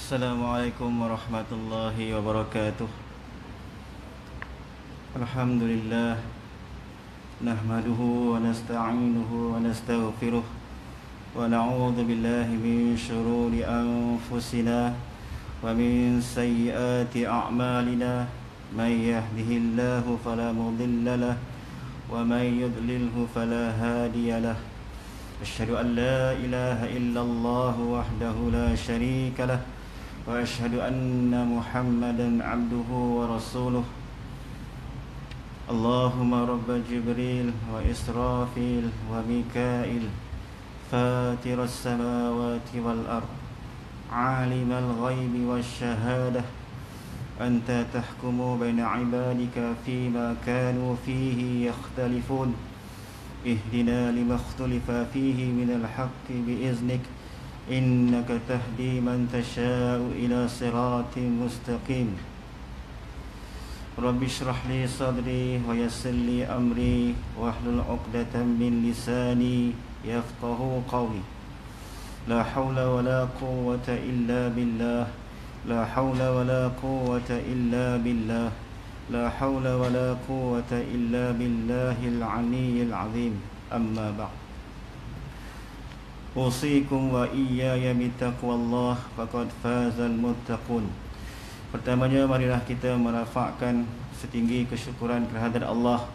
Assalamualaikum warahmatullahi wabarakatuh. Alhamdulillah, nahmaduhu wa nasta'inuhu wa nastaghfiruh wa na'udzu billahi min shururi anfusina wa min sayyiati a'malina. May yahdihillahu fala mudilla lahu wa may yudlilhu fala hadiya lahu. Asyhadu an la ilaha illallah wahdahu la syarika lahu wa asyhadu anna Muhammadan abduhu wa rasuluh. Allahumma rabba Jibril wa Israfil wa Mikail, fatiras samawati wal ard, alimal ghaibi wasyahadah, anta tahkumu baina ibadika fima kanu fihi yakhtalifun. Ihdina lima ikhtalafa fihi minal haqqi biiznik, innaka tahdi man tasha'u ila siratin mustaqim. Rabbi shrah li sadri wa yassir li amri wahlul 'uqdatam min lisani yafqahu qawli. La hawla wa la quwwata illa billah. La hawla wa la quwwata illa billah. La hawla wa la quwwata illa billahil 'aliyyil 'azim. Amma ba'd. Usikum wa iyaya bittaqwallah faqad fazal muttaqun. Pertamanya, marilah kita merafakkan setinggi kesyukuran kehadirat Allah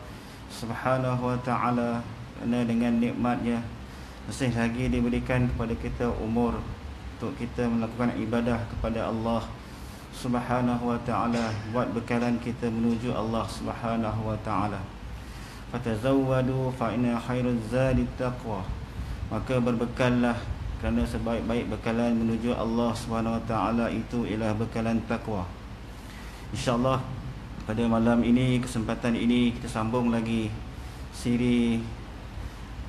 Subhanahu wa ta'ala, kerana dengan nikmatnya masih lagi diberikan kepada kita umur untuk kita melakukan ibadah kepada Allah Subhanahu wa ta'ala, buat bekalan kita menuju Allah Subhanahu wa ta'ala. Fatazawwadu fa inna khairuz zadi taqwa. Maka berbekallah, kerana sebaik-baik bekalan menuju Allah Subhanahu wa ta'ala itu ialah bekalan taqwa. InsyaAllah pada malam ini, kesempatan ini, kita sambung lagi siri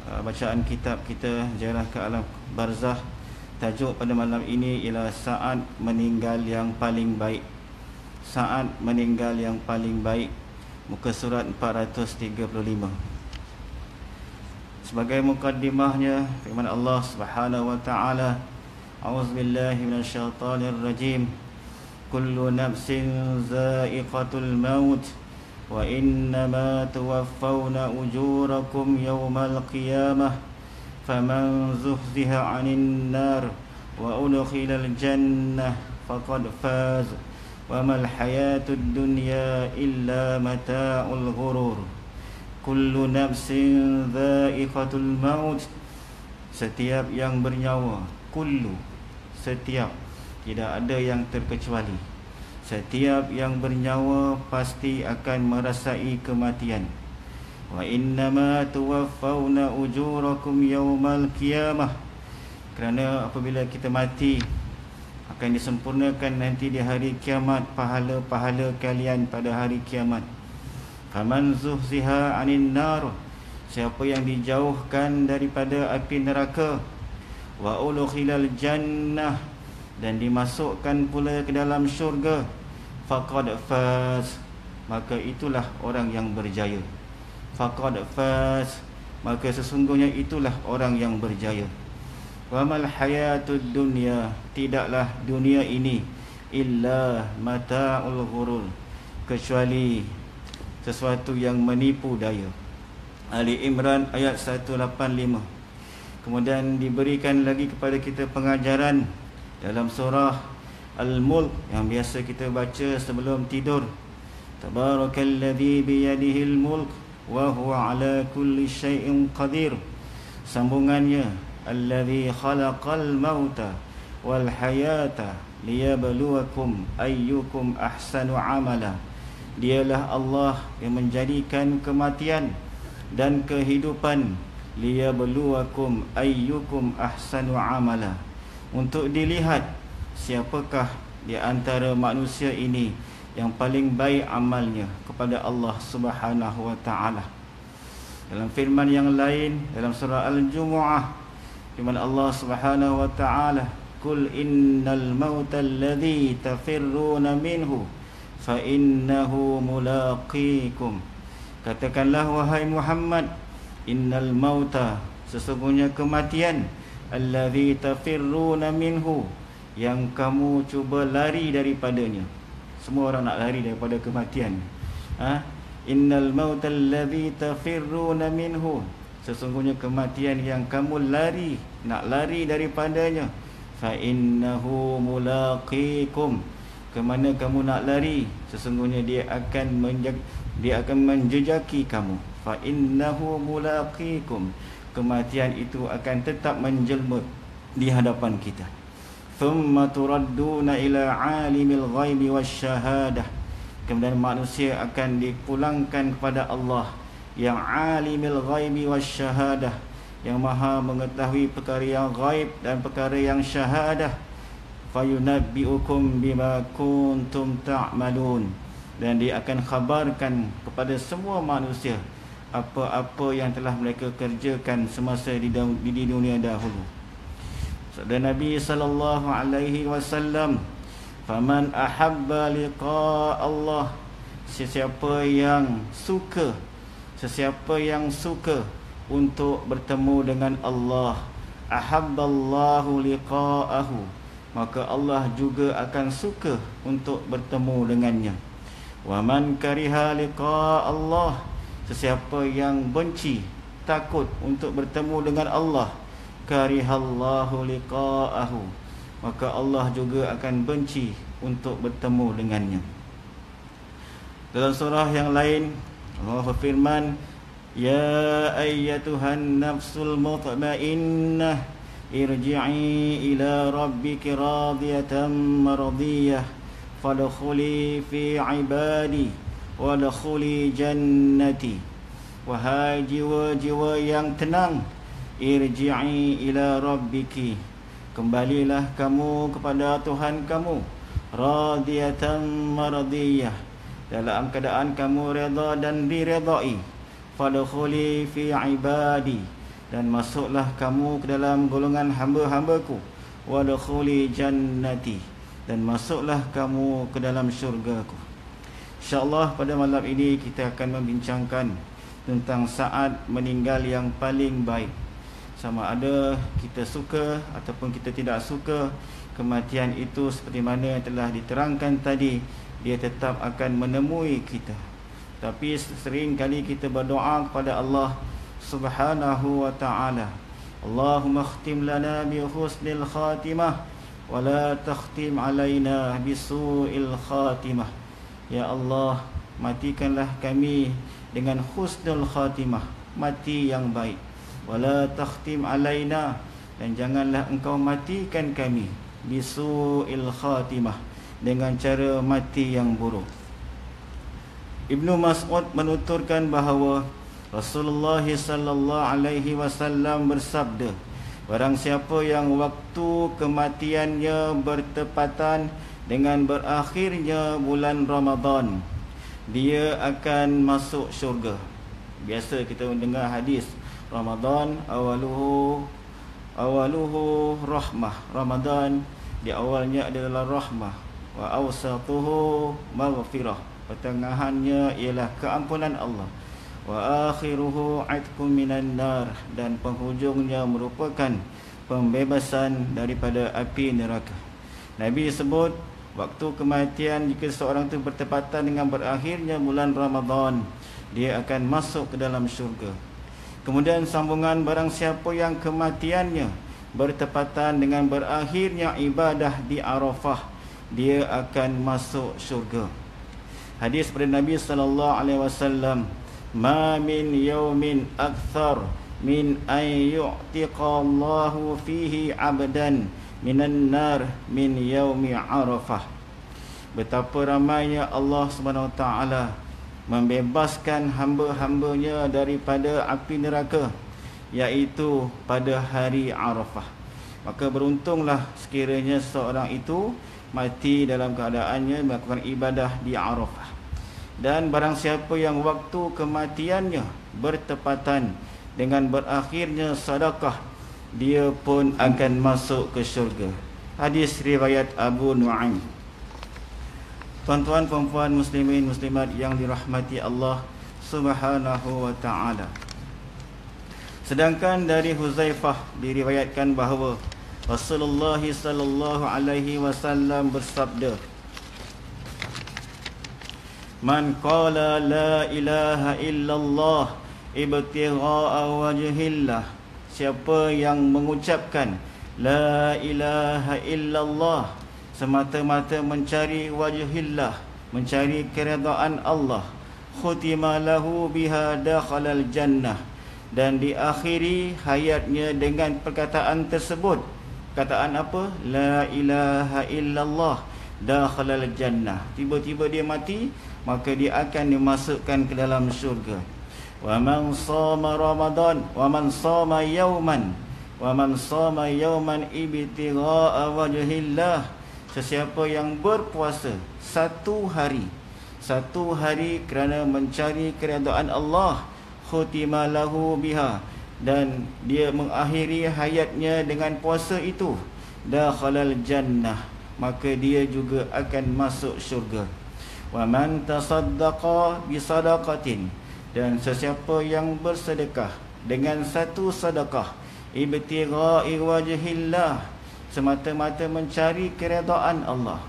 bacaan kitab kita Ziarah ke Alam Barzakh. Tajuk pada malam ini ialah Saat Meninggal Yang Paling Baik. Saat Meninggal Yang Paling Baik, muka surat 435. Sebagai mukaddimahnya, firman Allah Subhanahu wa ta'ala, A'udzubillahi minasyaitonir rajim. Kullu nafsin za'iqatul maut wa innama tuwaffawna ujurakum yawmal qiyamah faman zuhziha 'anil nar wa udkhilal jannah faqad faz wa mal hayatud dunya illa mata'ul ghurur. Kullu nafsin dha'iqatul maut. Setiap yang bernyawa. Kullu, setiap, tidak ada yang terkecuali. Setiap yang bernyawa pasti akan merasai kematian. Wa innama tuwaffawna ujurakum yawmal qiyamah. Kerana apabila kita mati, akan disempurnakan nanti di hari kiamat pahala-pahala kalian pada hari kiamat. Faman zuhziha 'anil nar. Siapa yang dijauhkan daripada api neraka, wa udkhilal jannah, dan dimasukkan pula ke dalam syurga, faqad faz, maka itulah orang yang berjaya. Faqad faz, maka sesungguhnya itulah orang yang berjaya. Wa mal hayatud dunya, tidaklah dunia ini, illa mata'ul ghurur, kecuali sesuatu yang menipu daya. Ali Imran ayat 185. Kemudian diberikan lagi kepada kita pengajaran dalam surah Al-Mulk yang biasa kita baca sebelum tidur. Tabarakalladzi biyadihil mulk wa huwa ala kulli syai'in qadir. Sambungannya, alladzi khalaqal mauta wal hayata liyabluwakum ayyukum ahsanu amala. Dialah Allah yang menjadikan kematian dan kehidupan, liyabluwakum ayyukum ahsanu amala, untuk dilihat siapakah di antara manusia ini yang paling baik amalnya kepada Allah Subhanahu wa ta'ala. Dalam firman yang lain, dalam surah Al-Jumu'ah, firman Allah Subhanahu wa ta'ala, Qul innal mauta alladhi tafirruna minhu fa innahu mulaqikum. Katakanlah wahai Muhammad, innal mauta, sesungguhnya kematian, alladzi tafirruna minhu, yang kamu cuba lari daripadanya. Semua orang nak lari daripada kematian. Innal mautal ladzi tafirruna minhu, sesungguhnya kematian yang kamu nak lari daripadanya. Fa innahu mulaqikum, ke mana kamu nak lari, sesungguhnya dia akan menjejaki kamu. Fa innahu mulaqikum, kematian itu akan tetap menjelma di hadapan kita. Thumma turadduna ila alimil ghaibi wasyahadah, kemudian manusia akan dipulangkan kepada Allah yang alimil ghaibi wasyahadah, yang maha mengetahui perkara yang ghaib dan perkara yang syahadah. Fayunabbi'ukum bima kuntum ta'malun, dan dia akan khabarkan kepada semua manusia apa-apa yang telah mereka kerjakan semasa di dunia dahulu. Sabda Nabi sallallahu alaihi wasallam, faman ahabba liqa Allah, sesiapa yang suka untuk bertemu dengan Allah, ahabballahu liqa'ahu, maka Allah juga akan suka untuk bertemu dengannya. Wa man kariha liqa Allah, sesiapa yang benci, takut untuk bertemu dengan Allah, karihallahu liqa'ahu, maka Allah juga akan benci untuk bertemu dengannya. Dalam surah yang lain Allah berfirman, ya ayyatuhan nafsul mutmainnah irji'i ila rabbiki radiyatan mardiyah fadkhuli fi ibadi wadkhuli jannati. Wahai jiwa-jiwa yang tenang, irji'i ila rabbiki, kembalilah kamu kepada Tuhan kamu, radiyatan mardiyah, dalam keadaan kamu redha dan diredai. Fadkhuli fi ibadi, dan masuklah kamu ke dalam golongan hamba-hambaku. Wadkhuli jannati, dan masuklah kamu ke dalam syurgaku. InsyaAllah pada malam ini kita akan membincangkan tentang saat meninggal yang paling baik. Sama ada kita suka ataupun kita tidak suka, kematian itu seperti mana yang telah diterangkan tadi, dia tetap akan menemui kita. Tapi sering kali kita berdoa kepada Allah Subhanahu wa ta'ala, Allahumma khtim lana bi husnil khatimah wa la takhtim alaina bi su'il khatimah. Ya Allah, matikanlah kami dengan husnul khatimah, mati yang baik. Wa la takhtim alaina, dan janganlah engkau matikan kami bi su'il khatimah, dengan cara mati yang buruk. Ibnu Mas'ud menuturkan bahawa Rasulullah sallallahu alaihi wasallam bersabda, barang siapa yang waktu kematiannya bertepatan dengan berakhirnya bulan Ramadan, dia akan masuk syurga. Biasa kita mendengar hadis Ramadan awaluhu rahmah, Ramadan di awalnya adalah rahmah, wa awsatuhu maghfirah, pertengahannya ialah keampunan Allah, wa akhiruhu atqum minan nar, dan penghujungnya merupakan pembebasan daripada api neraka. Nabi sebut waktu kematian jika seorang itu bertepatan dengan berakhirnya bulan Ramadan, dia akan masuk ke dalam syurga. Kemudian sambungan, barang siapa yang kematiannya bertepatan dengan berakhirnya ibadah di Arafah, dia akan masuk syurga. Hadis pada Nabi sallallahu alaihi wasallam, ma min yaumin akthar min an yu'tiqa Allahu fihi 'abdan minan nar min yaumi Arafah. Betapa ramainya Allah Subhanahu wa taala membebaskan hamba-hambanya daripada api neraka, iaitu pada hari Arafah. Maka beruntunglah sekiranya seorang itu mati dalam keadaannya melakukan ibadah di Arafah. Dan barang siapa yang waktu kematiannya bertepatan dengan berakhirnya sedekah, dia pun akan masuk ke syurga. Hadis riwayat Abu Nu'aim. Tuan-tuan, puan-puan, muslimin, muslimat yang dirahmati Allah Subhanahu wa ta'ala. Sedangkan dari Huzaifah diriwayatkan bahawa Rasulullah sallallahu alaihi wasallam bersabda, "Man qala la ilaha illallah ibtigha'a wajhillah." Siapa yang mengucapkan la ilaha illallah semata-mata mencari wajhillah, mencari keredaan Allah, khutima lahu biha dakhalal jannah, dan diakhiri hayatnya dengan perkataan tersebut. Perkataan apa? La ilaha illallah dakhalal jannah. Tiba-tiba dia mati, maka dia akan dimasukkan ke dalam syurga. Wa man shama ramadan wa man shama yawman wa man shama yawman ibtigha'a wajhillah. Sesiapa yang berpuasa satu hari kerana mencari keredaan Allah, khutima lahu biha, dan dia mengakhiri hayatnya dengan puasa itu, dakhalal jannah, maka dia juga akan masuk syurga. Wa man tasaddaqa bi sadaqatin, dan sesiapa yang bersedekah dengan satu sedekah, ibtigha'i wajhillah, semata-mata mencari keredaan Allah,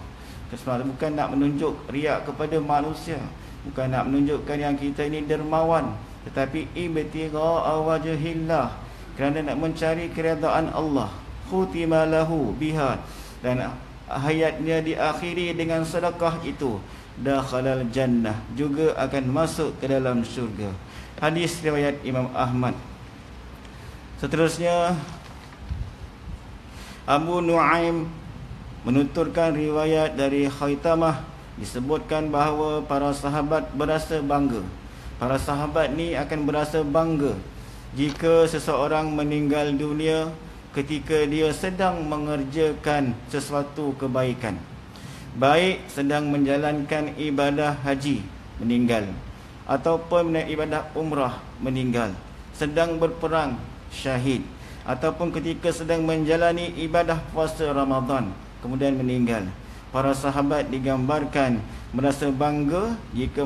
bukan nak menunjuk riak kepada manusia, bukan nak menunjukkan yang kita ini dermawan, tetapi ibtigha'a wajhillah, kerana nak mencari keredaan Allah, khutima lahu biha, dan hayatnya diakhiri dengan sedekah itu, dakhalal jannah, juga akan masuk ke dalam syurga. Hadis riwayat Imam Ahmad. Seterusnya, Abu Nuaim menuturkan riwayat dari Khaitamah, disebutkan bahawa para sahabat berasa bangga. Para sahabat ni akan berasa bangga jika seseorang meninggal dunia ketika dia sedang mengerjakan sesuatu kebaikan, baik sedang menjalankan ibadah haji meninggal, ataupun ibadah umrah meninggal, sedang berperang syahid, ataupun ketika sedang menjalani ibadah puasa Ramadan kemudian meninggal. Para sahabat digambarkan merasa bangga jika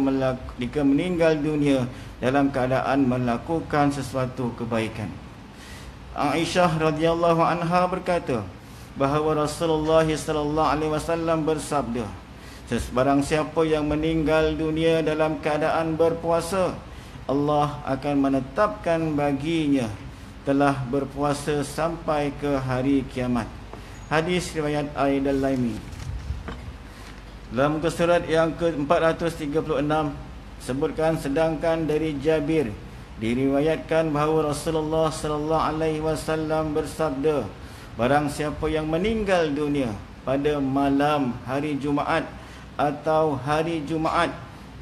meninggal dunia dalam keadaan melakukan sesuatu kebaikan. Aisyah radhiyallahu anha berkata bahawa Rasulullah sallallahu alaihi wasallam bersabda, "Barang siapa yang meninggal dunia dalam keadaan berpuasa, Allah akan menetapkan baginya telah berpuasa sampai ke hari kiamat." Hadis riwayat Al-Dailami. Dalam muka surat yang ke-436 sebutkan, sedangkan dari Jabir diriwayatkan bahawa Rasulullah sallallahu alaihi wasallam bersabda, barang siapa yang meninggal dunia pada malam hari Jumaat atau hari Jumaat,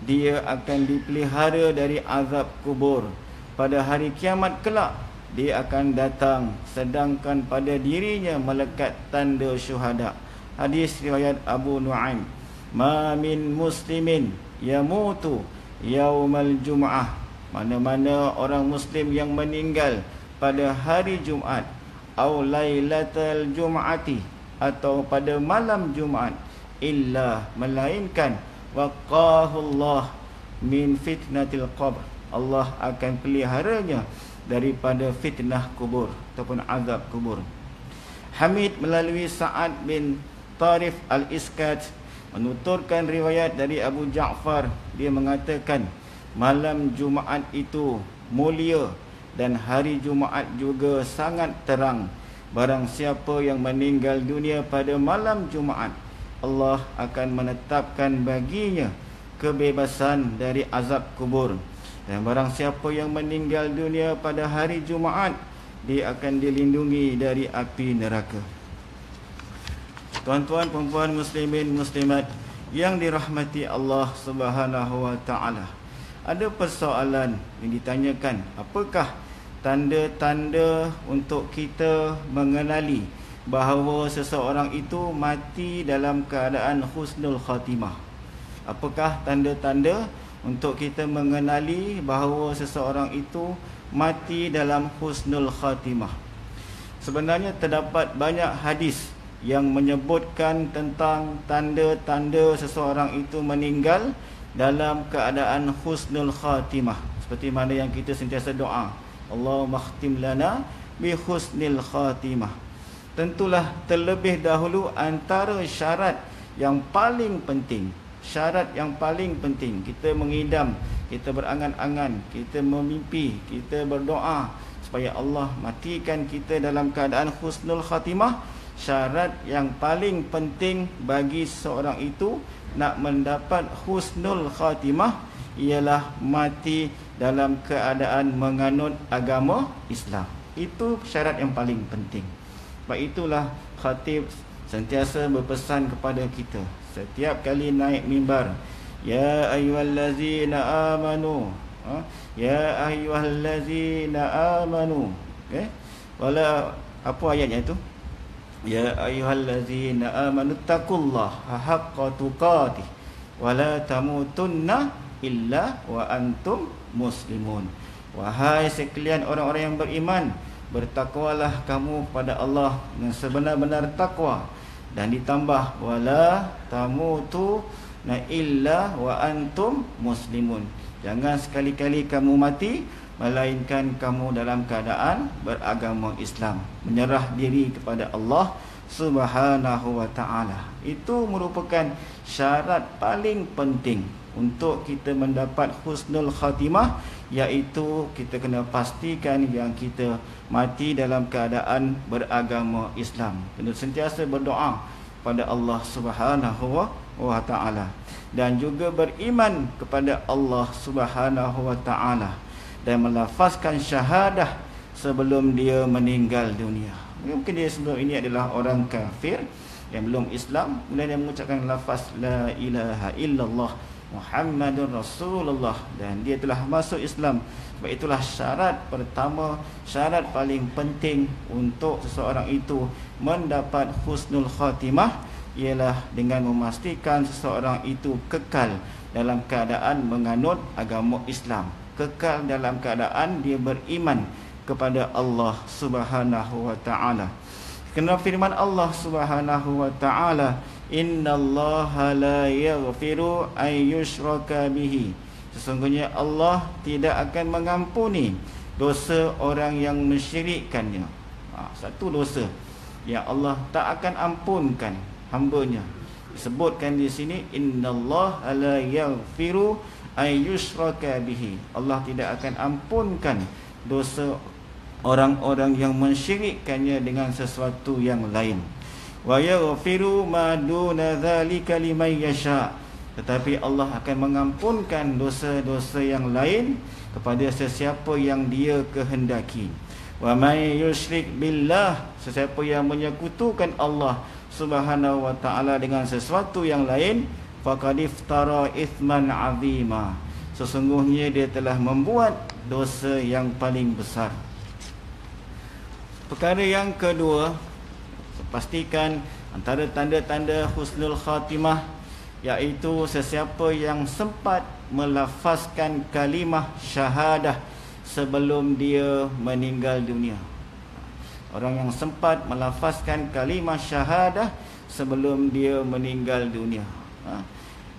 dia akan dipelihara dari azab kubur. Pada hari kiamat kelak, dia akan datang sedangkan pada dirinya melekat tanda syuhada. Hadis riwayat Abu Nuaim. Ma min muslimin yamutu yaumal jum'ah, mana-mana orang muslim yang meninggal pada hari Jumaat, au lailatal jum'ati, atau pada malam Jumaat, illa, melainkan waqahullah min fitnatil qabr, Allah akan peliharanya daripada fitnah kubur ataupun azab kubur. Hamid melalui Sa'ad bin Tarif al-Iskat menuturkan riwayat dari Abu Ja'far, dia mengatakan malam Jumaat itu mulia dan hari Jumaat juga sangat terang. Barang siapa yang meninggal dunia pada malam Jumaat, Allah akan menetapkan baginya kebebasan dari azab kubur. Dan barang siapa yang meninggal dunia pada hari Jumaat, dia akan dilindungi dari api neraka. Tuan-tuan, puan-puan, muslimin, muslimat yang dirahmati Allah Subhanahu wa taala, ada persoalan yang ditanyakan, apakah tanda-tanda untuk kita mengenali bahawa seseorang itu mati dalam keadaan husnul khatimah? Apakah tanda-tanda untuk kita mengenali bahawa seseorang itu mati dalam husnul khatimah? Sebenarnya terdapat banyak hadis yang menyebutkan tentang tanda-tanda seseorang itu meninggal dalam keadaan husnul khatimah, seperti mana yang kita sentiasa doa, Allahumma khtim lana bi husnil khatimah. tentulah terlebih dahulu antara syarat yang paling penting. Syarat yang paling penting, kita mengidam, kita berangan-angan, kita memimpi, kita berdoa supaya Allah matikan kita dalam keadaan husnul khatimah. Syarat yang paling penting bagi seorang itu nak mendapat husnul khatimah ialah mati dalam keadaan menganut agama Islam. Itu syarat yang paling penting. Sebab itulah khatib sentiasa berpesan kepada kita setiap kali naik mimbar, ya ayyuhallazina amanu, ya ayyuhallazina amanu, wala apa ayatnya itu? Ya ayyuhallazina amanu taqullaha haqqa tuqatih wa la tamutunna illa wa antum muslimun. Wahai sekalian orang-orang yang beriman, bertakwalah kamu kepada Allah dengan sebenar-benar takwa. Dan ditambah wala tamutunna illa wa antum muslimun. Jangan sekali-kali kamu mati melainkan kamu dalam keadaan beragama Islam, menyerah diri kepada Allah Subhanahu wa ta'ala. Itu merupakan syarat paling penting untuk kita mendapat husnul khatimah, iaitu kita kena pastikan yang kita mati dalam keadaan beragama Islam. Kena sentiasa berdoa pada Allah Subhanahu wa ta'ala dan juga beriman kepada Allah Subhanahu wa ta'ala dan melafazkan syahadah sebelum dia meninggal dunia. Mungkin dia sebelum ini adalah orang kafir yang belum Islam, kemudian dia mengucapkan lafaz la ilaha illallah Muhammadur Rasulullah dan dia telah masuk Islam. Sebab itulah syarat pertama, syarat paling penting untuk seseorang itu mendapat husnul khatimah ialah dengan memastikan seseorang itu kekal dalam keadaan menganut agama Islam, kekal dalam keadaan dia beriman kepada Allah Subhanahu wa ta'ala. Kerana firman Allah Subhanahu wa ta'ala, innallaha la yaghfiru ay yushraka bihi. Sesungguhnya Allah tidak akan mengampuni dosa orang yang mensyirikkannya. Satu dosa yang Allah tak akan ampunkan hamba-Nya. Disebutkan di sini innallaha la yaghfiru ay yushraka bihi. Allah tidak akan ampunkan dosa orang-orang yang mensyirikkannya dengan sesuatu yang lain. Wa yaghfiru ma duna dzalika liman yasha. Tetapi Allah akan mengampunkan dosa-dosa yang lain kepada sesiapa yang Dia kehendaki. Wa may yusyrik billah, sesiapa yang menyekutukan Allah Subhanahu wa ta'ala dengan sesuatu yang lain, faqad iftara ithman 'azima. Sesungguhnya dia telah membuat dosa yang paling besar. Perkara yang kedua, pastikan antara tanda-tanda husnul khatimah iaitu sesiapa yang sempat melafazkan kalimah syahadah sebelum dia meninggal dunia. Orang yang sempat melafazkan kalimah syahadah sebelum dia meninggal dunia.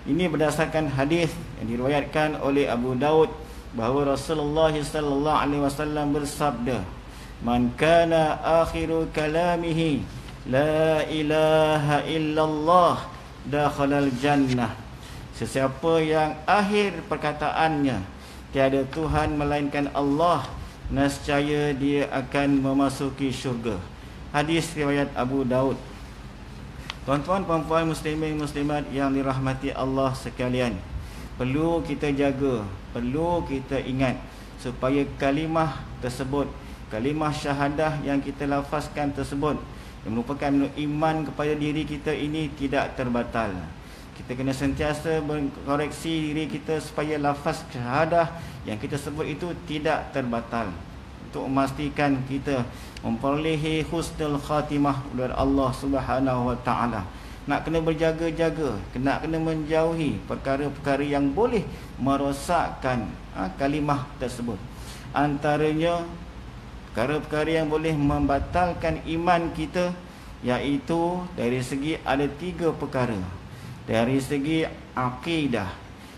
Ini berdasarkan hadis yang diriwayatkan oleh Abu Daud bahawa Rasulullah sallallahu alaihi wasallam bersabda, "Man kana akhiru kalamihi la ilaha illallah dakhalal jannah." Sesiapa yang akhir perkataannya tiada Tuhan melainkan Allah, nescaya dia akan memasuki syurga. Hadis riwayat Abu Daud. Tuan-tuan, puan-puan, muslimin, muslimat yang dirahmati Allah sekalian, perlu kita jaga, perlu kita ingat supaya kalimah tersebut, kalimah syahadah yang kita lafazkan tersebut, yang merupakan iman kepada diri kita ini tidak terbatal. Kita kena sentiasa berkoreksi diri kita supaya lafaz syahadah yang kita sebut itu tidak terbatal, untuk memastikan kita memperolehi husnul khatimah dari Allah Subhanahu wa ta'ala. Nak kena berjaga-jaga, kena menjauhi perkara-perkara yang boleh merosakkan kalimah tersebut. Antaranya perkara-perkara yang boleh membatalkan iman kita, iaitu dari segi ada 3 perkara. Dari segi akidah,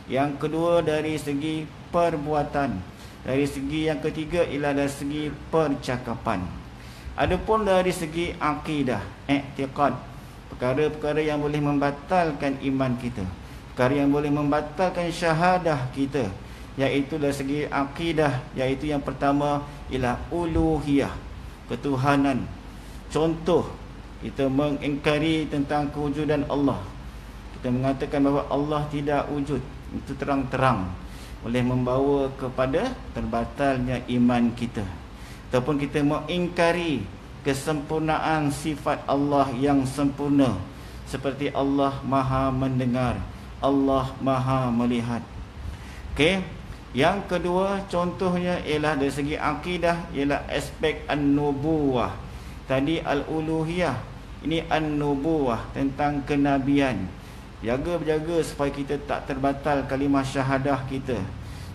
yang kedua dari segi perbuatan, dari segi yang ketiga ialah dari segi percakapan. Adapun dari segi akidah, i'tiqad, perkara-perkara yang boleh membatalkan iman kita, perkara yang boleh membatalkan syahadah kita, iaitu dari segi akidah, iaitu yang pertama ialah uluhiyah, ketuhanan. Contoh, kita mengingkari tentang kewujudan Allah. Kita mengatakan bahawa Allah tidak wujud. Itu terang-terang boleh membawa kepada terbatalnya iman kita. Ataupun kita mengingkari kesempurnaan sifat Allah yang sempurna, seperti Allah Maha mendengar, Allah Maha melihat. Okey. Yang kedua contohnya ialah dari segi akidah, ialah aspek an-nubuwah. Tadi al-uluhiyah, ini an-nubuwah, tentang kenabian. Jaga-jaga supaya kita tak terbatal kalimah syahadah kita.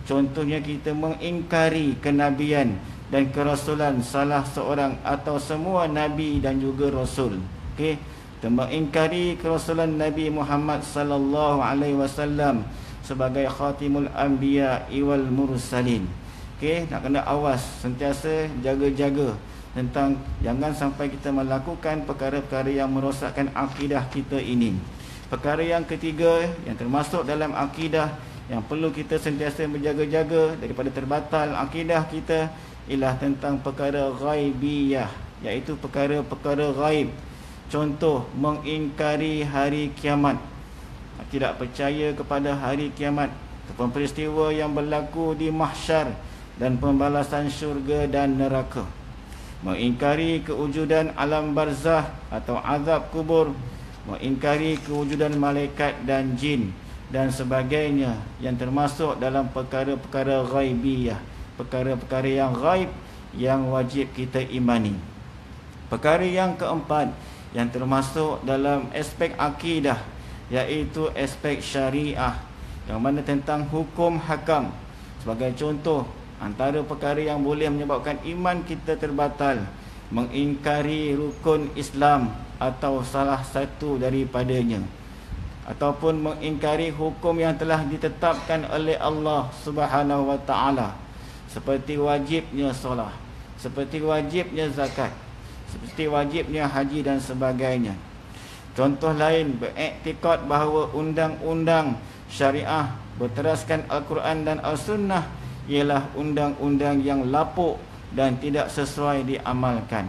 Contohnya kita mengingkari kenabian dan kerasulan salah seorang atau semua nabi dan juga rasul. Okey, kita mengingkari kerasulan Nabi Muhammad sallallahu alaihi wasallam sebagai khatimul anbiya wal mursalin. Okey, nak kena awas, sentiasa jaga-jaga tentang jangan sampai kita melakukan perkara-perkara yang merosakkan akidah kita ini. Perkara yang ketiga yang termasuk dalam akidah yang perlu kita sentiasa berjaga-jaga daripada terbatal akidah kita ialah tentang perkara ghaibiyah, iaitu perkara-perkara ghaib. Contoh, mengingkari hari kiamat, tidak percaya kepada hari kiamat ataupun peristiwa yang berlaku di mahsyar dan pembalasan syurga dan neraka. Mengingkari kewujudan alam barzah atau azab kubur, mengingkari kewujudan malaikat dan jin dan sebagainya yang termasuk dalam perkara-perkara ghaibiyah, perkara-perkara yang ghaib yang wajib kita imani. Perkara yang keempat yang termasuk dalam aspek akidah, iaitu aspek syariah, yang mana tentang hukum hakam. Sebagai contoh, antara perkara yang boleh menyebabkan iman kita terbatal, mengingkari rukun Islam atau salah satu daripadanya, ataupun mengingkari hukum yang telah ditetapkan oleh Allah Subhanahu wa taala, seperti wajibnya solat, seperti wajibnya zakat, seperti wajibnya haji dan sebagainya. Contoh lain, beriktikad bahawa undang-undang syariah berteraskan Al-Quran dan Al-Sunnah ialah undang-undang yang lapuk dan tidak sesuai diamalkan.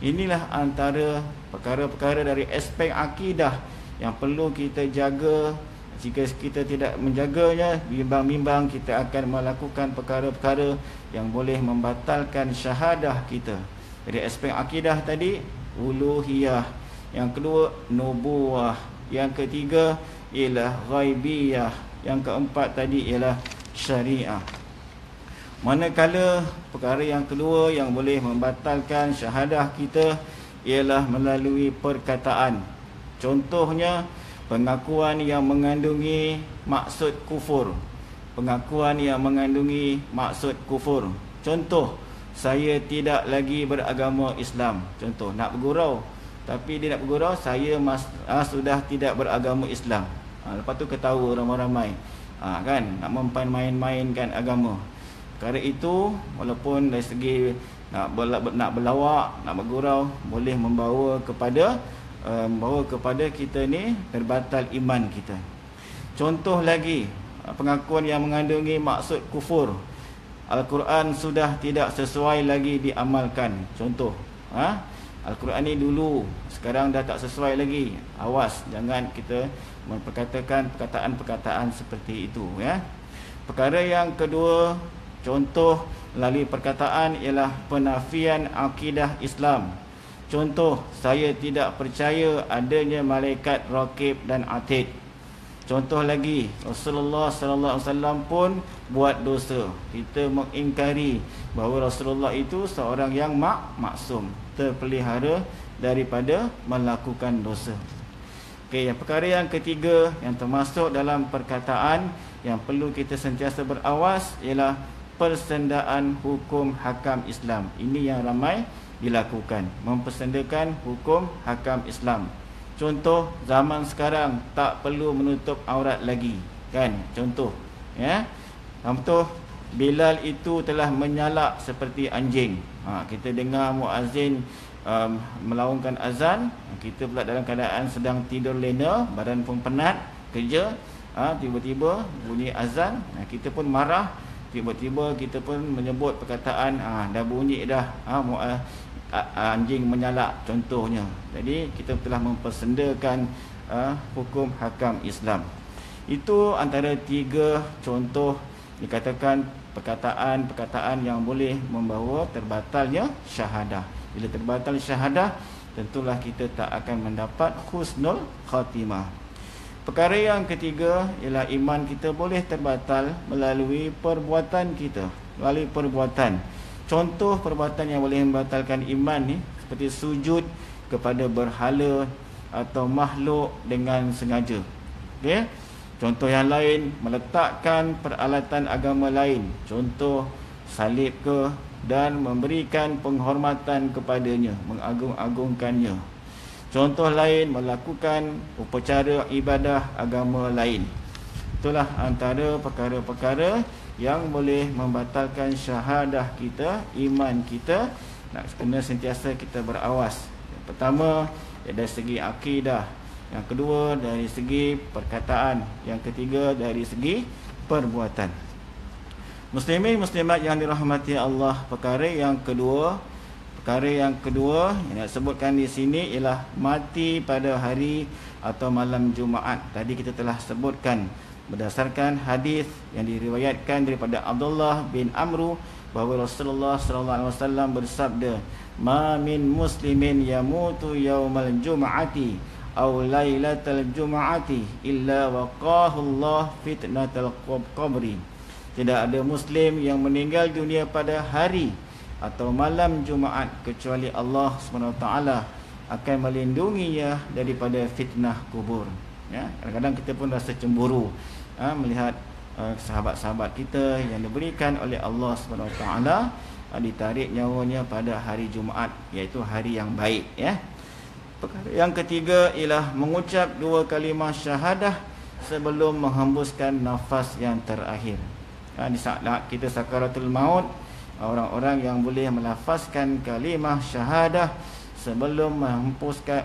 Inilah antara perkara-perkara dari aspek akidah yang perlu kita jaga. Jika kita tidak menjaganya, bimbang-bimbang kita akan melakukan perkara-perkara yang boleh membatalkan syahadah kita. Dari aspek akidah tadi, uluhiyah. Yang kedua, nubuwah. Yang ketiga ialah ghaibiyah. Yang keempat tadi ialah syariah. Manakala perkara yang kedua yang boleh membatalkan syahadah kita ialah melalui perkataan. Contohnya, pengakuan yang mengandungi maksud kufur. Pengakuan yang mengandungi maksud kufur. Contoh, saya tidak lagi beragama Islam. Contoh, nak bergurau, tapi dia nak bergurau, saya sudah tidak beragama Islam. Lepas tu ketawa ramai-ramai, kan, nak main-mainkan agama. Perkara itu, walaupun dari segi nak berlawak, nak bergurau, boleh membawa kepada kita ni terbatal iman kita. Contoh lagi, pengakuan yang mengandungi maksud kufur. Al-Quran sudah tidak sesuai lagi diamalkan. Contoh, Al-Quran ni dulu, sekarang dah tak sesuai lagi. Awas, jangan kita memperkatakan perkataan-perkataan seperti itu, ya. Perkara yang kedua, contoh melalui perkataan ialah penafian akidah Islam. Contoh, saya tidak percaya adanya malaikat raqib dan atid. Contoh lagi, Rasulullah sallallahu alaihi wasallam pun buat dosa. Kita mengingkari bahawa Rasulullah itu seorang yang maksum, terpelihara daripada melakukan dosa. Okey, perkara yang ketiga yang termasuk dalam perkataan yang perlu kita sentiasa berawas ialah persendaan hukum hakam Islam. Ini yang ramai dilakukan, mempersendakan hukum hakam Islam. Contoh, zaman sekarang tak perlu menutup aurat lagi, kan? Contoh, ya. Contoh, Bilal itu telah menyalak seperti anjing. Kita dengar muazzin melaungkan azan, kita pula dalam keadaan sedang tidur lena, badan pun penat kerja, tiba-tiba bunyi azan, kita pun marah, tiba-tiba kita pun menyebut perkataan dah bunyi dah, anjing menyalak contohnya. Jadi kita telah mempersendakan hukum hakam Islam. Itu antara 3 contoh dikatakan perkataan-perkataan yang boleh membawa terbatalnya syahadah. Bila terbatal syahadah, tentulah kita tak akan mendapat husnul khatimah. Perkara yang ketiga ialah iman kita boleh terbatal melalui perbuatan kita, melalui perbuatan. Contoh perbuatan yang boleh membatalkan iman ni seperti sujud kepada berhala atau makhluk dengan sengaja. Okey. Contoh yang lain, meletakkan peralatan agama lain, contoh salib ke, dan memberikan penghormatan kepadanya, mengagung-agungkannya. Contoh lain, melakukan upacara ibadah agama lain. Itulah antara perkara-perkara yang boleh membatalkan syahadah kita, iman kita. Nak kena sentiasa kita berawas. Yang pertama, dari segi akidah. Yang kedua, dari segi perkataan. Yang ketiga, dari segi perbuatan. Muslimin muslimat yang dirahmati Allah, perkara yang kedua yang nak sebutkan di sini ialah mati pada hari atau malam Jumaat. Tadi kita telah sebutkan berdasarkan hadis yang diriwayatkan daripada Abdullah bin Amru bahawa Rasulullah sallallahu alaihi wasallam bersabda, "Ma min muslimin yamutu yaumal jum'ati aw lailatal jum'ati illa waqahu Allah fitnatal qabri." Tidak ada Muslim yang meninggal dunia pada hari atau malam Jumaat kecuali Allah SWT akan melindunginya daripada fitnah kubur. Ya, kadang-kadang kita pun rasa cemburu melihat sahabat-sahabat kita yang diberikan oleh Allah SWT ditarik nyawanya pada hari Jumaat, iaitu hari yang baik. Ya. Perkara yang ketiga ialah mengucap 2 kalimah syahadah sebelum menghembuskan nafas yang terakhir. Di saat kita sakaratul maut, orang-orang yang boleh melafazkan kalimah syahadah sebelum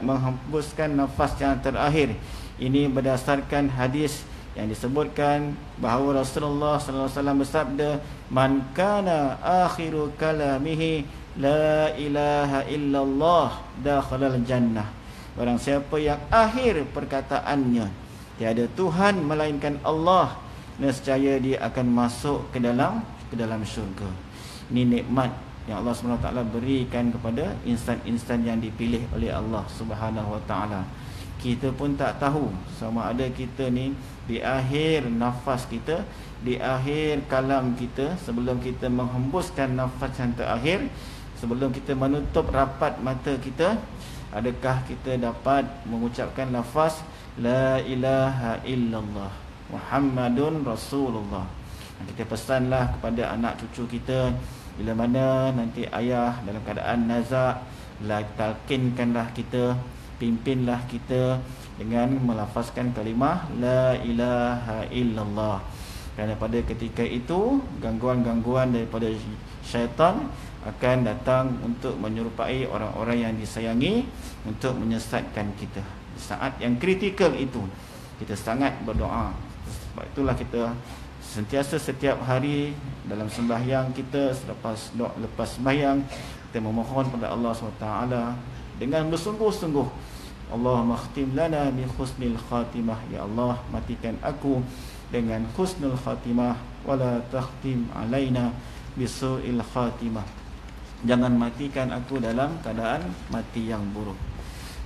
menghembuskan nafas yang terakhir. Ini berdasarkan hadis yang disebutkan bahawa Rasulullah sallallahu alaihi wasallam bersabda, "Man kana akhiru kalamihi la ilaha illallah dakhalal jannah." Barang siapa yang akhir perkataannya tiada Tuhan melainkan Allah, nescaya dia akan masuk ke dalam syurga. Ini nikmat yang Allah SWT berikan kepada insan-insan yang dipilih oleh Allah Subhanahu Wa Taala. Kita pun tak tahu sama ada kita ni di akhir nafas kita, di akhir kalam kita, sebelum kita menghembuskan nafas yang terakhir, sebelum kita menutup rapat mata kita, adakah kita dapat mengucapkan lafaz la ilaha illallah Muhammadun Rasulullah. Kita pesanlah kepada anak cucu kita, bila mana nanti ayah dalam keadaan nazak, talqinkanlah kita, pimpinlah kita dengan melafazkan kalimah la ilaha illallah. Kerana pada ketika itu gangguan-gangguan daripada syaitan akan datang untuk menyerupai orang-orang yang disayangi, untuk menyesatkan kita. Di saat yang kritikal itu kita sangat berdoa. Sebab itulah kita sentiasa setiap hari dalam sembahyang kita, lepas sembahyang kita memohon pada Allah SWT dengan bersungguh-sungguh, Allahumma khtim lana bi husnil khatimah, ya Allah matikan aku dengan husnul khatimah, wala takhtim alaina bisu'il khatimah, jangan matikan aku dalam keadaan mati yang buruk.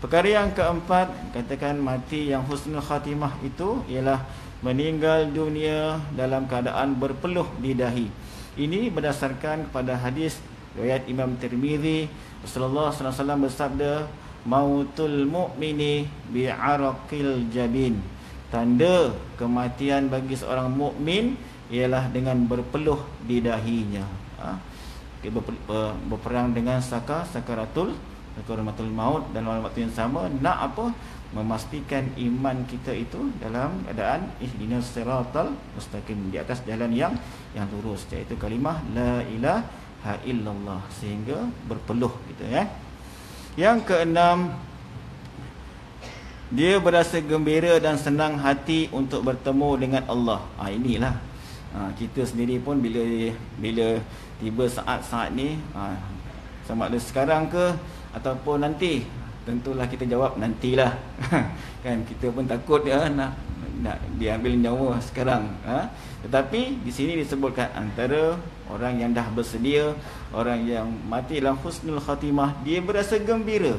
Perkara yang keempat, katakan mati yang husnul khatimah itu ialah meninggal dunia dalam keadaan berpeluh di dahi. Ini berdasarkan kepada hadis riwayat Imam Tirmizi. Rasulullah sallallahu alaihi wasallam bersabda, "Mautul mu'mini bi'araqil jabin." Tanda kematian bagi seorang mukmin ialah dengan berpeluh di dahinya. Berperang dengan sakaratul maut, dan dalam waktu yang sama nak apa? Memastikan iman kita itu dalam keadaan ihdinas siratal mustaqim, di atas jalan yang lurus, iaitu kalimah la ilaha illallah, sehingga berpeluh gitu ya. Yang keenam, dia berasa gembira dan senang hati untuk bertemu dengan Allah. Inilah kita sendiri pun bila tiba saat-saat ni, sama ada sekarang ke ataupun nanti, tentulah kita jawab nantilah. Kan kita pun takut nak diambil nyawa sekarang. Tetapi di sini disebutkan antara orang yang dah bersedia, orang yang mati dalam husnul khatimah, dia berasa gembira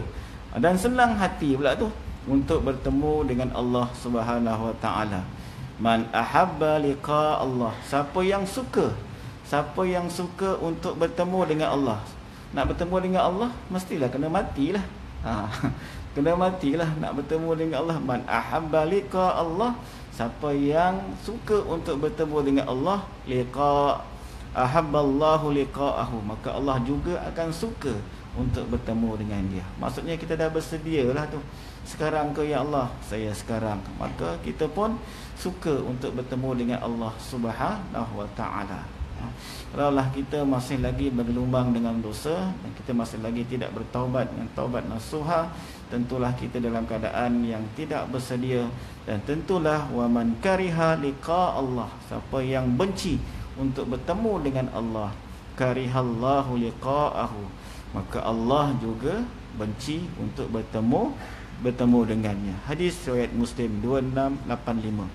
dan senang hati pula tu untuk bertemu dengan Allah Subhanahu Wa Taala. Man ahabba liqa Allah, siapa yang suka untuk bertemu dengan Allah. Nak bertemu dengan Allah mestilah kena matilah. Kena matilah nak bertemu dengan Allah. Man ahabba liqa Allah, siapa yang suka untuk bertemu dengan Allah, liqa ahabballahu liqa'ahu, maka Allah juga akan suka untuk bertemu dengan dia. Maksudnya kita dah bersedialah tu. Sekarang ke ya Allah, saya sekarang, maka kita pun suka untuk bertemu dengan Allah Subhanahu Wa Taala. Kalaulah kita masih lagi bergelumbang dengan dosa dan kita masih lagi tidak bertaubat dengan taubat nasuha, tentulah kita dalam keadaan yang tidak bersedia. Dan tentulah wa man kariha liqa Allah, siapa yang benci untuk bertemu dengan Allah, karihallahu liqa'ahu, maka Allah juga benci untuk bertemu dengannya. Hadis riwayat Muslim 2685.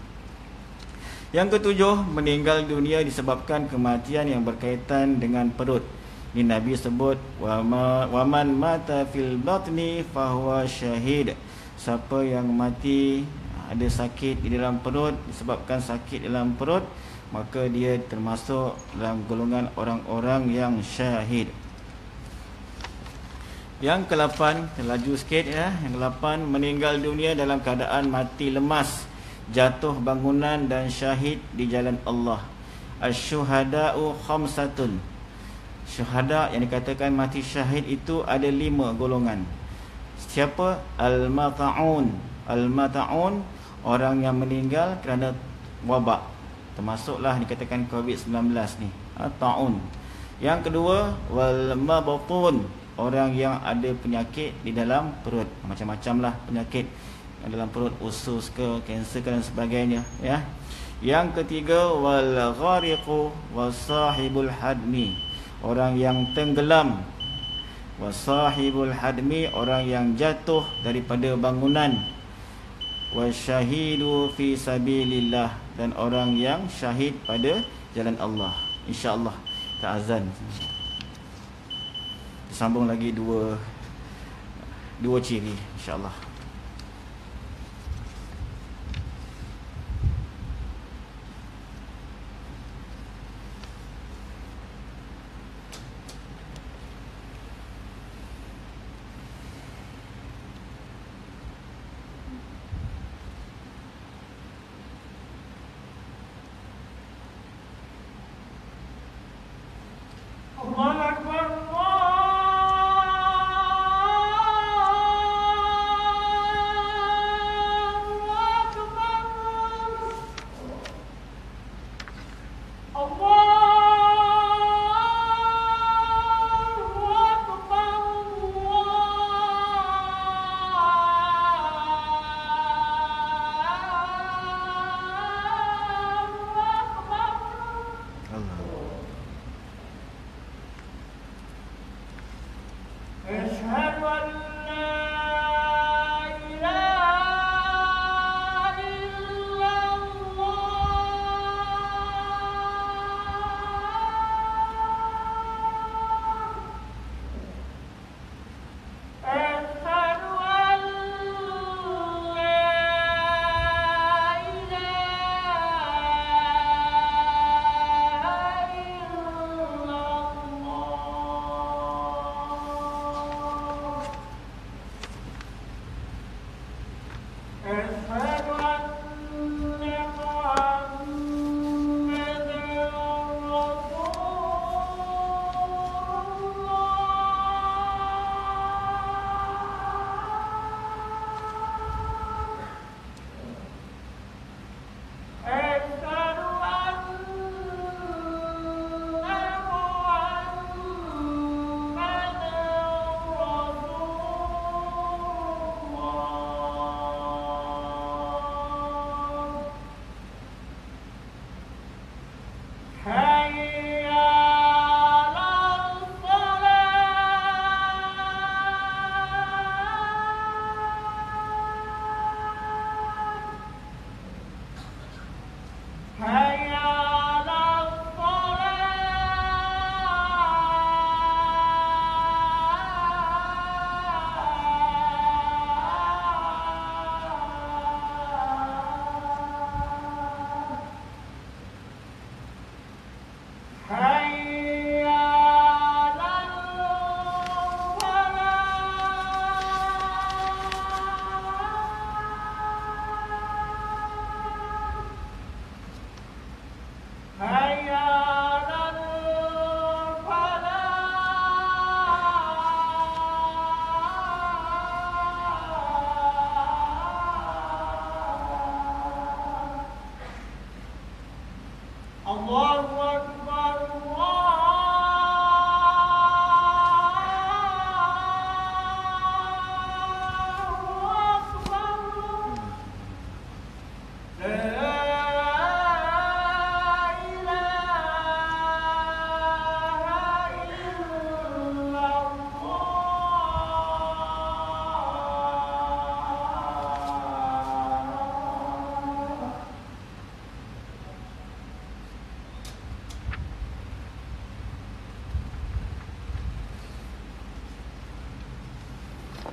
Yang ketujuh, meninggal dunia disebabkan kematian yang berkaitan dengan perut. Ini Nabi sebut waman mata fil batni fahuwa syahid, siapa yang mati ada sakit di dalam perut, disebabkan sakit dalam perut, maka dia termasuk dalam golongan orang-orang yang syahid. Yang ke-8, laju sikit ya. Yang ke-8, meninggal dunia dalam keadaan mati lemas, jatuh bangunan dan syahid di jalan Allah. Asy-syuhada'u khamsatun. Syuhada yang dikatakan mati syahid itu ada 5 golongan. Siapa? Al-mata'un. Al-mata'un, orang yang meninggal kerana wabak, termasuklah dikatakan COVID-19 ni, ta'un. Yang kedua, wal mabtun, orang yang ada penyakit di dalam perut, macam-macam lah penyakit dalam perut, usus ke, kanser ke dan sebagainya ya. Yang ketiga, wal ghariqu wasahibul hadmi, orang yang tenggelam, wasahibul hadmi, orang yang jatuh daripada bangunan, wasyahidu fi sabilillah, dan orang yang syahid pada jalan Allah. InsyaAllah kita azan, sambung lagi dua ciri insyaAllah.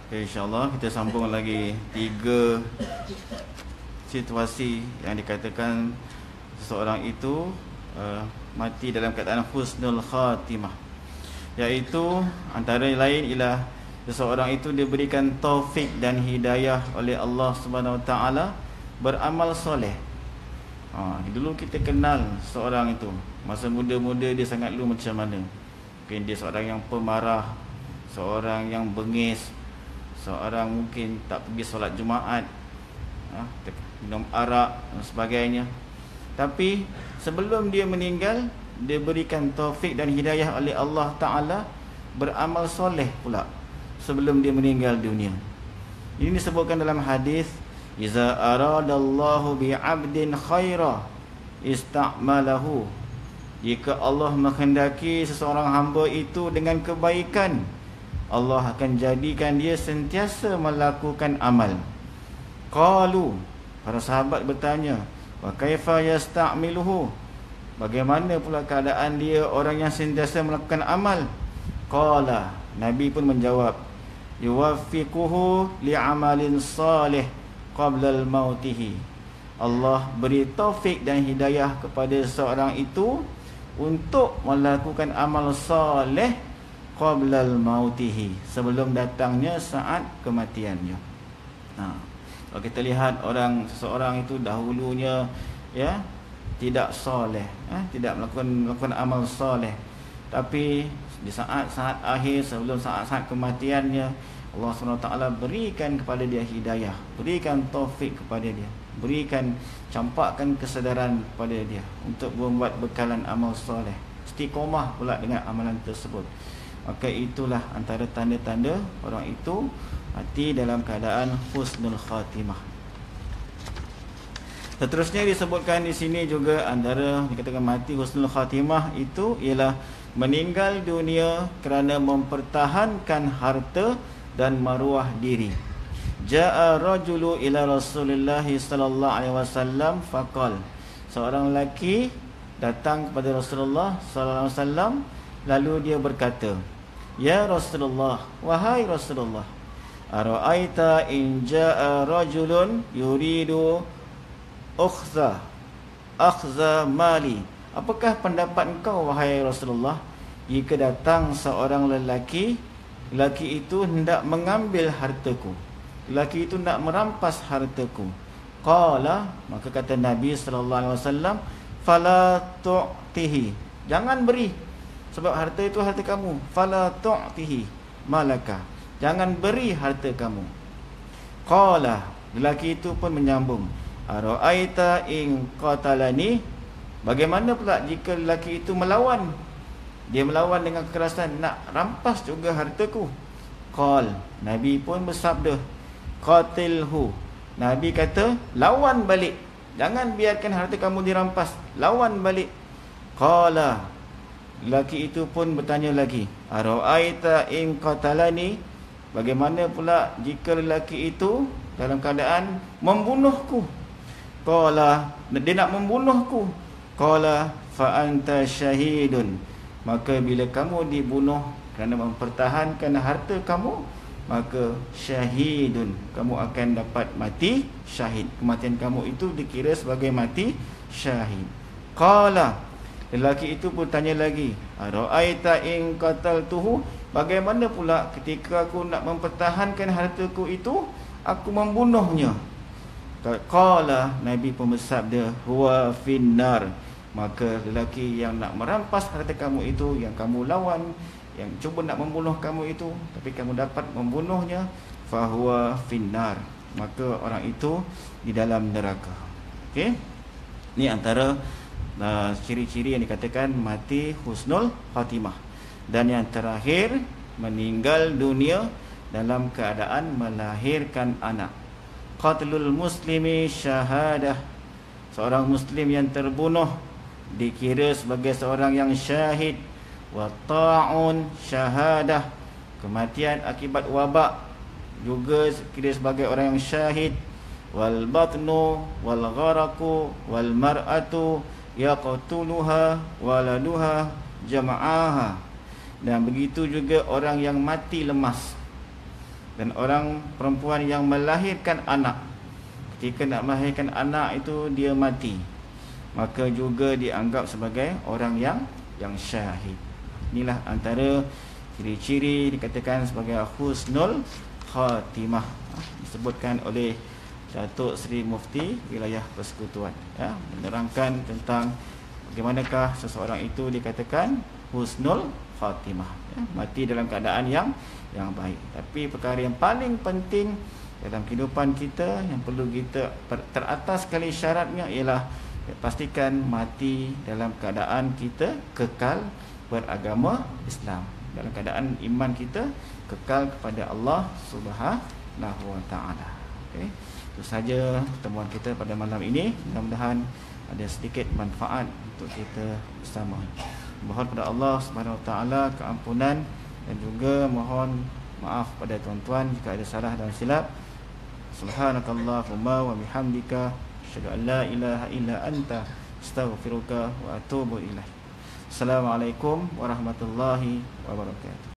Okay, InsyaAllah kita sambung lagi 3 situasi yang dikatakan seseorang itu mati dalam keadaan husnul khatimah, iaitu antara lain ialah seseorang itu diberikan taufik dan hidayah oleh Allah Subhanahu Wa Taala beramal soleh. Dulu kita kenal seorang itu, masa muda-muda dia sangat lu macam mana. Mungkin dia seorang yang pemarah, seorang yang bengis, seorang mungkin tak pergi solat Jumaat, minum arak dan sebagainya. Tapi sebelum dia meninggal, dia berikan taufik dan hidayah oleh Allah Ta'ala beramal soleh pula sebelum dia meninggal dunia. Ini disebutkan dalam hadis, iza aradallahu bi'abdin khaira ista'malahu. Jika Allah menghendaki seseorang hamba itu dengan kebaikan, Allah akan jadikan dia sentiasa melakukan amal. Qalu, para sahabat bertanya, wa kaifa yasta'miluhu? Bagaimana pula keadaan dia orang yang sentiasa melakukan amal? Qala, Nabi pun menjawab, yuwaffiquhu li'amalin salih qabla al-mautihi. Allah beri taufik dan hidayah kepada seorang itu untuk melakukan amal saleh qabla al-mautihi, sebelum datangnya saat kematiannya. Kalau kita lihat seseorang itu dahulunya tidak soleh, tidak melakukan amal soleh, tapi di saat-saat akhir sebelum saat-saat kematiannya, Allah SWT berikan kepada dia hidayah, berikan taufik kepada dia, berikan, campakkan kesedaran kepada dia untuk membuat bekalan amal soleh, istiqomah pula dengan amalan tersebut. Maka itulah antara tanda-tanda orang itu mati dalam keadaan husnul khatimah. Seterusnya disebutkan di sini juga antara dikatakan mati husnul khatimah itu ialah meninggal dunia kerana mempertahankan harta dan maruah diri. Ja'a rajulu ila Rasulillah sallallahu alaihi wasallam faqal. Seorang lelaki datang kepada Rasulullah sallallahu alaihi wasallam, lalu dia berkata, ya Rasulullah, wahai Rasulullah, ara'aita in ja'a rajulun yuridu akhza mali. Apakah pendapat engkau wahai Rasulullah, jika datang seorang lelaki itu hendak mengambil hartaku, lelaki itu hendak merampas hartaku? Qala, maka kata Nabi sallallahu alaihi wasallam, fala tu'tihi, jangan beri, sebab harta itu harta kamu. Fala tu'tihi malaka, jangan beri harta kamu. Qala, lelaki itu pun menyambung, ara'aita in qatalani, bagaimana pula jika lelaki itu melawan? Dia melawan dengan kekerasan, nak rampas juga hartaku. Qal, Nabi pun bersabda, qatilhu, Nabi kata, lawan balik, jangan biarkan harta kamu dirampas, lawan balik. Qala, lelaki itu pun bertanya lagi, ara'aita in qatalani, bagaimana pula jika lelaki itu dalam keadaan membunuhku? Qala, dia nak membunuhku. Qala fa anta syahidun, maka bila kamu dibunuh kerana mempertahankan harta kamu, maka syahidun, kamu akan dapat mati syahid. Kematian kamu itu dikira sebagai mati syahid. Qala, lelaki itu bertanya lagi, ara'aita in qataltuhu, bagaimana pula ketika aku nak mempertahankan hartaku itu, aku membunuhnya? Qala, Nabi pun bersabda, huwa finnar, maka lelaki yang nak merampas harta kamu itu, yang kamu lawan, yang cuba nak membunuh kamu itu, tapi kamu dapat membunuhnya, fahuwa finnar, maka orang itu di dalam neraka. Okey, ini antara ciri-ciri yang dikatakan mati husnul khatimah. Dan yang terakhir, meninggal dunia dalam keadaan melahirkan anak. Qatlul muslimi syahadah, seorang muslim yang terbunuh dikira sebagai seorang yang syahid. Wa ta'un syahadah, kematian akibat wabak juga kira sebagai orang yang syahid. Wal batnu wal gharaqu wal mar'atu yaqtuluha waladuha jama'aha, dan begitu juga orang yang mati lemas. Dan orang perempuan yang melahirkan anak, ketika nak melahirkan anak itu dia mati, maka juga dianggap sebagai orang yang syahid. Inilah antara ciri-ciri dikatakan sebagai husnul khatimah, disebutkan oleh Datuk Seri Mufti Wilayah Persekutuan, menerangkan tentang bagaimanakah seseorang itu dikatakan husnul khatimah, mati dalam keadaan yang baik. Tapi perkara yang paling penting dalam kehidupan kita, yang perlu kita teratas sekali syaratnya, ialah pastikan mati dalam keadaan kita kekal beragama Islam, dalam keadaan iman kita kekal kepada Allah Subhanahu wa taala. Okey, itu saja pertemuan kita pada malam ini. Mudah-mudahan ada sedikit manfaat untuk kita bersama. Mohon pada Allah Subhanahu wa taala keampunan, dan juga mohon maaf pada tuan-tuan jika ada salah dan silap. Subhanakallahumma wa bihamdika, asyhadu an la ilaha illa anta, astaghfiruka wa atubu ilaik. Assalamualaikum warahmatullahi wabarakatuh.